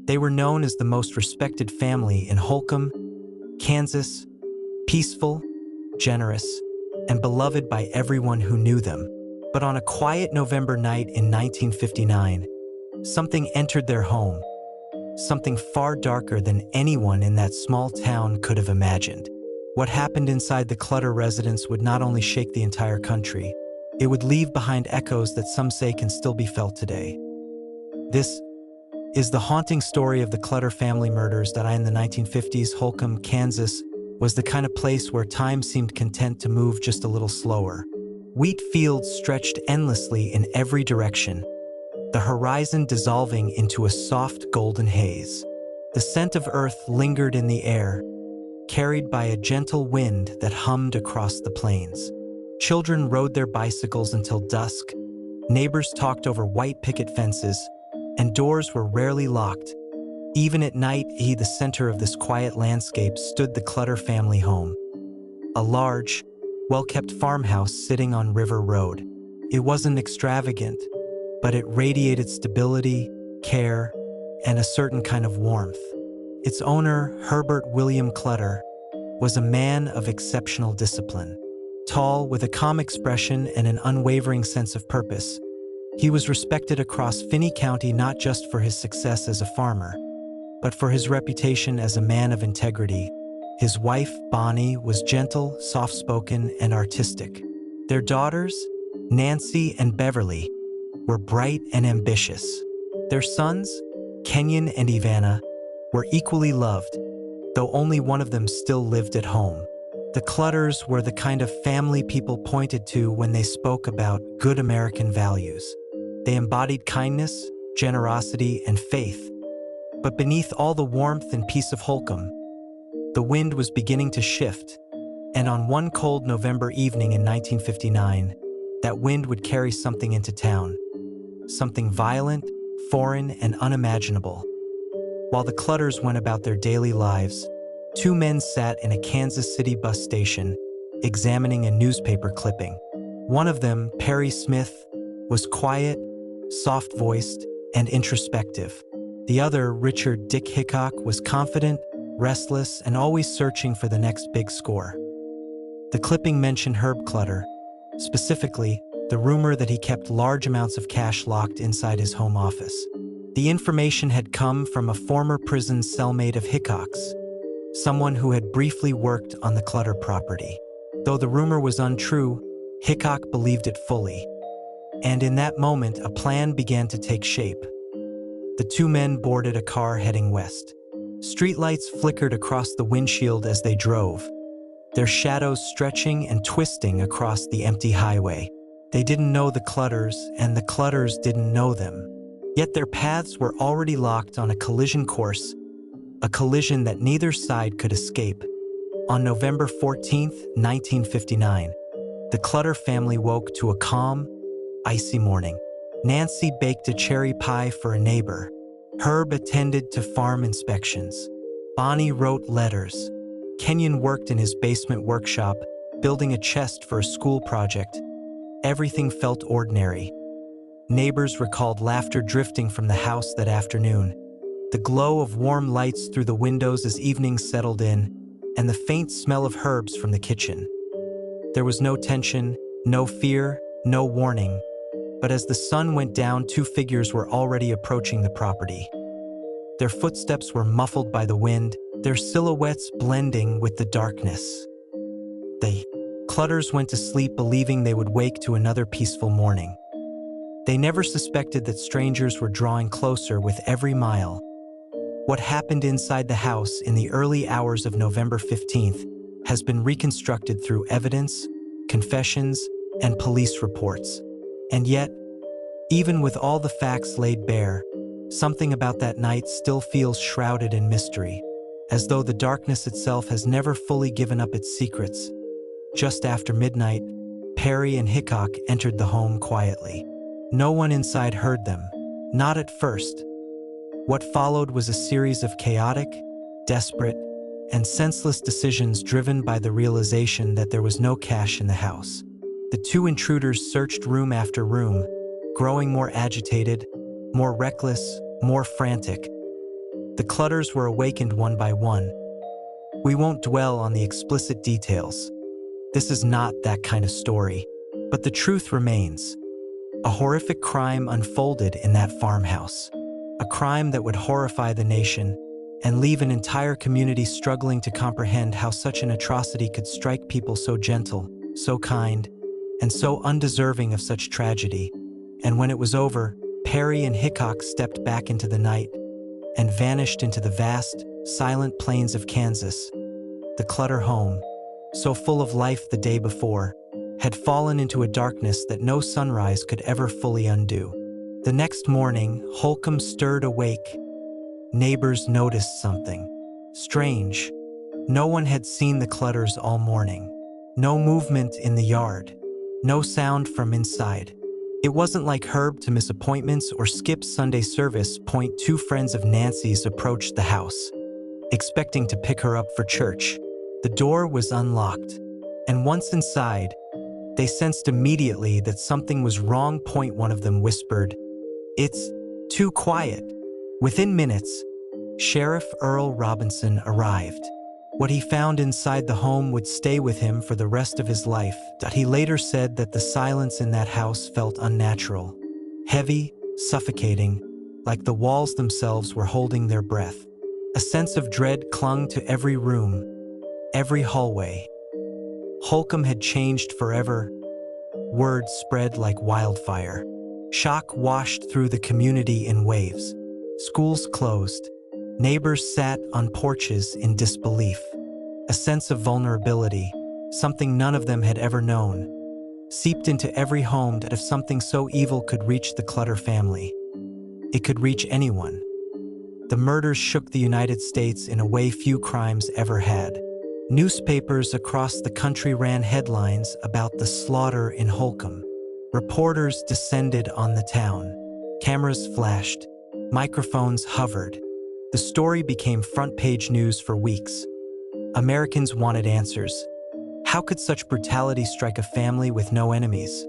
They were known as the most respected family in Holcomb, Kansas, peaceful, generous, and beloved by everyone who knew them. But on a quiet November night in 1959, something entered their home, something far darker than anyone in that small town could have imagined. What happened inside the Clutter residence would not only shake the entire country, it would leave behind echoes that some say can still be felt today. This is the haunting story of the Clutter family murders that in the 1950s, Holcomb, Kansas, was the kind of place where time seemed content to move just a little slower. Wheat fields stretched endlessly in every direction, the horizon dissolving into a soft golden haze. The scent of earth lingered in the air, carried by a gentle wind that hummed across the plains. Children rode their bicycles until dusk, neighbors talked over white picket fences, and doors were rarely locked. Even at night, the center of this quiet landscape stood the Clutter family home. A large, well-kept farmhouse sitting on River Road. It wasn't extravagant, but it radiated stability, care, and a certain kind of warmth. Its owner, Herbert William Clutter, was a man of exceptional discipline. Tall, with a calm expression and an unwavering sense of purpose, he was respected across Finney County not just for his success as a farmer, but for his reputation as a man of integrity. His wife, Bonnie, was gentle, soft-spoken, and artistic. Their daughters, Nancy and Beverly, were bright and ambitious. Their sons, Kenyon and Ivana, were equally loved, though only one of them still lived at home. The Clutters were the kind of family people pointed to when they spoke about good American values. They embodied kindness, generosity, and faith. But beneath all the warmth and peace of Holcomb, the wind was beginning to shift, and on one cold November evening in 1959, that wind would carry something into town. Something violent, foreign, and unimaginable. While the Clutters went about their daily lives, two men sat in a Kansas City bus station, examining a newspaper clipping. One of them, Perry Smith, was quiet, soft-voiced, and introspective. The other, Richard Dick Hickok, was confident, restless, and always searching for the next big score. The clipping mentioned Herb Clutter, specifically, the rumor that he kept large amounts of cash locked inside his home office. The information had come from a former prison cellmate of Hickok's, someone who had briefly worked on the Clutter property. Though the rumor was untrue, Hickok believed it fully. And in that moment, a plan began to take shape. The two men boarded a car heading west. Streetlights flickered across the windshield as they drove, their shadows stretching and twisting across the empty highway. They didn't know the Clutters, and the Clutters didn't know them. Yet their paths were already locked on a collision course, a collision that neither side could escape. On November 14, 1959, the Clutter family woke to a calm, icy morning. Nancy baked a cherry pie for a neighbor. Herb attended to farm inspections. Bonnie wrote letters. Kenyon worked in his basement workshop, building a chest for a school project. Everything felt ordinary. Neighbors recalled laughter drifting from the house that afternoon, the glow of warm lights through the windows as evening settled in, and the faint smell of herbs from the kitchen. There was no tension, no fear, no warning, but as the sun went down, two figures were already approaching the property. Their footsteps were muffled by the wind, their silhouettes blending with the darkness. The Clutters went to sleep believing they would wake to another peaceful morning. They never suspected that strangers were drawing closer with every mile. What happened inside the house in the early hours of November 15th has been reconstructed through evidence, confessions, and police reports. And yet, even with all the facts laid bare, something about that night still feels shrouded in mystery, as though the darkness itself has never fully given up its secrets. Just after midnight, Perry and Hickok entered the home quietly. No one inside heard them, not at first. What followed was a series of chaotic, desperate, and senseless decisions driven by the realization that there was no cash in the house. The two intruders searched room after room, growing more agitated, more reckless, more frantic. The Clutters were awakened one by one. We won't dwell on the explicit details. This is not that kind of story. But the truth remains. A horrific crime unfolded in that farmhouse. A crime that would horrify the nation and leave an entire community struggling to comprehend how such an atrocity could strike people so gentle, so kind, and so undeserving of such tragedy. And when it was over, Perry and Hickok stepped back into the night and vanished into the vast, silent plains of Kansas. The Clutter home, so full of life the day before, had fallen into a darkness that no sunrise could ever fully undo. The next morning, Holcomb stirred awake. Neighbors noticed something strange. No one had seen the Clutters all morning. No movement in the yard. No sound from inside. It wasn't like Herb to miss appointments or skip Sunday service. Two friends of Nancy's approached the house, expecting to pick her up for church. The door was unlocked, and once inside, they sensed immediately that something was wrong. One of them whispered, "It's too quiet." Within minutes, Sheriff Earl Robinson arrived. What he found inside the home would stay with him for the rest of his life. He later said that the silence in that house felt unnatural, heavy, suffocating, like the walls themselves were holding their breath. A sense of dread clung to every room, every hallway. Holcomb had changed forever. Word spread like wildfire. Shock washed through the community in waves. Schools closed. Neighbors sat on porches in disbelief. A sense of vulnerability, something none of them had ever known, seeped into every home. That if something so evil could reach the Clutter family, it could reach anyone. The murders shook the United States in a way few crimes ever had. Newspapers across the country ran headlines about the slaughter in Holcomb. Reporters descended on the town. Cameras flashed. Microphones hovered. The story became front-page news for weeks. Americans wanted answers. How could such brutality strike a family with no enemies?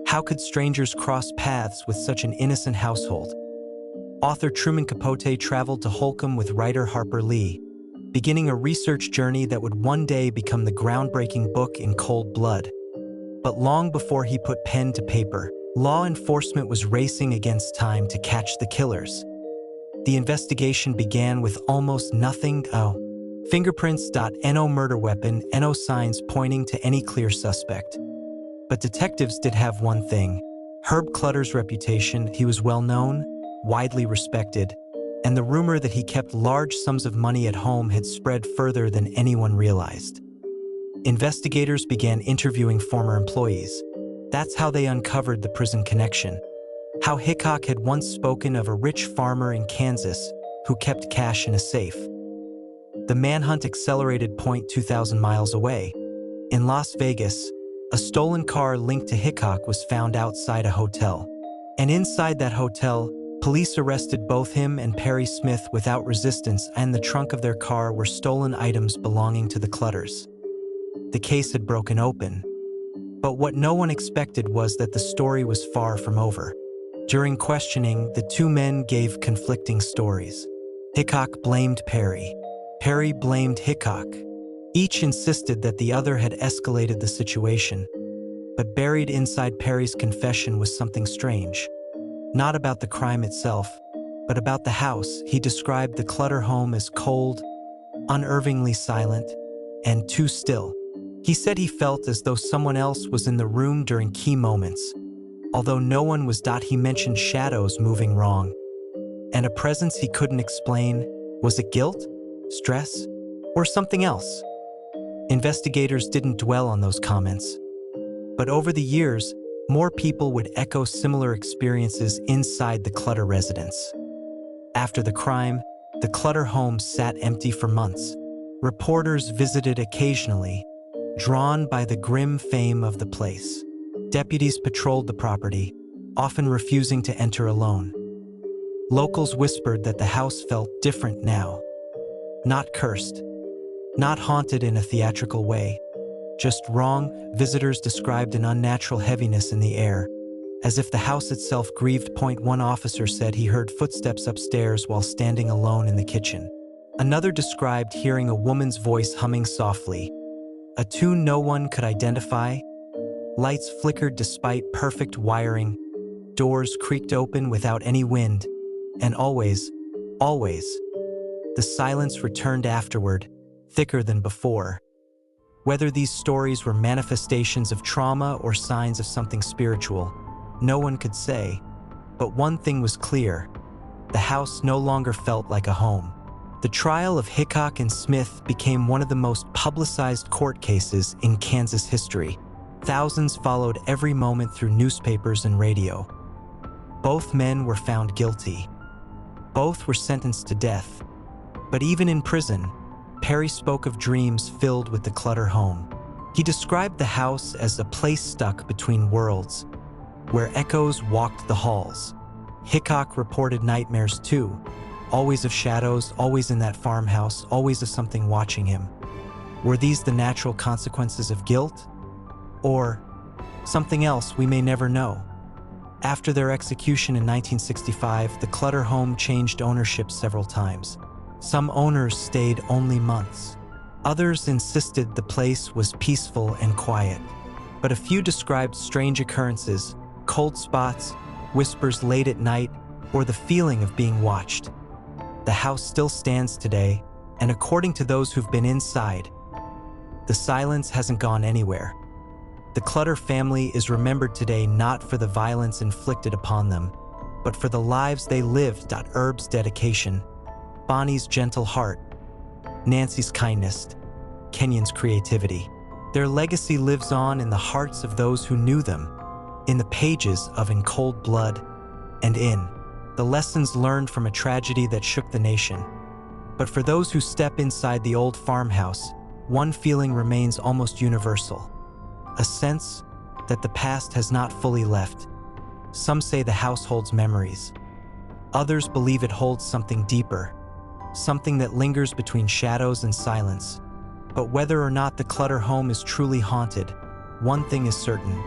How could strangers cross paths with such an innocent household? Author Truman Capote traveled to Holcomb with writer Harper Lee, beginning a research journey that would one day become the groundbreaking book in cold blood. But long before he put pen to paper, law enforcement was racing against time to catch the killers. The investigation began with almost nothing. Fingerprints. No murder weapon. No signs pointing to any clear suspect. But detectives did have one thing. Herb Clutter's reputation. He was well known, widely respected, and the rumor that he kept large sums of money at home had spread further than anyone realized. Investigators began interviewing former employees. That's how they uncovered the prison connection. How Hickok had once spoken of a rich farmer in Kansas who kept cash in a safe. The manhunt accelerated. 2,000 miles away. In Las Vegas, a stolen car linked to Hickok was found outside a hotel. And inside that hotel, police arrested both him and Perry Smith without resistance, and the trunk of their car were stolen items belonging to the Clutters. The case had broken open. But what no one expected was that the story was far from over. During questioning, the two men gave conflicting stories. Hickok blamed Perry. Perry blamed Hickok. Each insisted that the other had escalated the situation. But buried inside Perry's confession was something strange. Not about the crime itself, but about the house. He described the Clutter home as cold, unnervingly silent, and too still. He said he felt as though someone else was in the room during key moments. Although no one was. He mentioned shadows moving wrong, and a presence he couldn't explain. Was it guilt, stress, or something else? Investigators didn't dwell on those comments. But over the years, more people would echo similar experiences inside the Clutter residence. After the crime, the Clutter home sat empty for months. Reporters visited occasionally, drawn by the grim fame of the place. Deputies patrolled the property, often refusing to enter alone. Locals whispered that the house felt different now. Not cursed, not haunted in a theatrical way, just wrong. Visitors described an unnatural heaviness in the air, as if the house itself grieved. One officer said he heard footsteps upstairs while standing alone in the kitchen. Another described hearing a woman's voice humming softly, a tune no one could identify. Lights flickered despite perfect wiring, doors creaked open without any wind, and always, the silence returned afterward, thicker than before. Whether these stories were manifestations of trauma or signs of something spiritual, no one could say. But one thing was clear: the house no longer felt like a home. The trial of Hickok and Smith became one of the most publicized court cases in Kansas history. Thousands followed every moment through newspapers and radio. Both men were found guilty. Both were sentenced to death. But even in prison, Perry spoke of dreams filled with the Clutter home. He described the house as a place stuck between worlds, where echoes walked the halls. Hickok reported nightmares too, always of shadows, always in that farmhouse, always of something watching him. Were these the natural consequences of guilt? Or something else we may never know? After their execution in 1965, the Clutter home changed ownership several times. Some owners stayed only months. Others insisted the place was peaceful and quiet. But a few described strange occurrences, cold spots, whispers late at night, or the feeling of being watched. The house still stands today, and according to those who've been inside, the silence hasn't gone anywhere. The Clutter family is remembered today not for the violence inflicted upon them, but for the lives they lived. Herb's dedication, Bonnie's gentle heart, Nancy's kindness, Kenyon's creativity. Their legacy lives on in the hearts of those who knew them, in the pages of In Cold Blood, and in the lessons learned from a tragedy that shook the nation. But for those who step inside the old farmhouse, one feeling remains almost universal: a sense that the past has not fully left. Some say the house holds memories. Others believe it holds something deeper, something that lingers between shadows and silence. But whether or not the Clutter home is truly haunted, one thing is certain: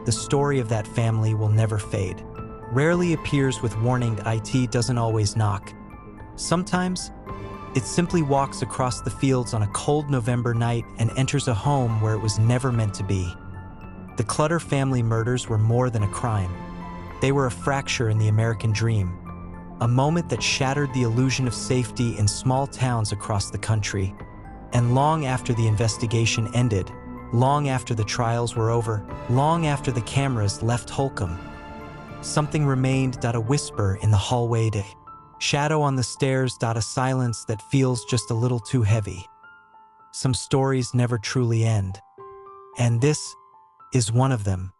the story of that family will never fade. Rarely appears with warning. It doesn't always knock. Sometimes, it simply walks across the fields on a cold November night and enters a home where it was never meant to be. The Clutter family murders were more than a crime. They were a fracture in the American dream, a moment that shattered the illusion of safety in small towns across the country. And long after the investigation ended, long after the trials were over, long after the cameras left Holcomb, something remained. A whisper in the hallway, a shadow on the stairs, a silence that feels just a little too heavy. Some stories never truly end, and this is one of them.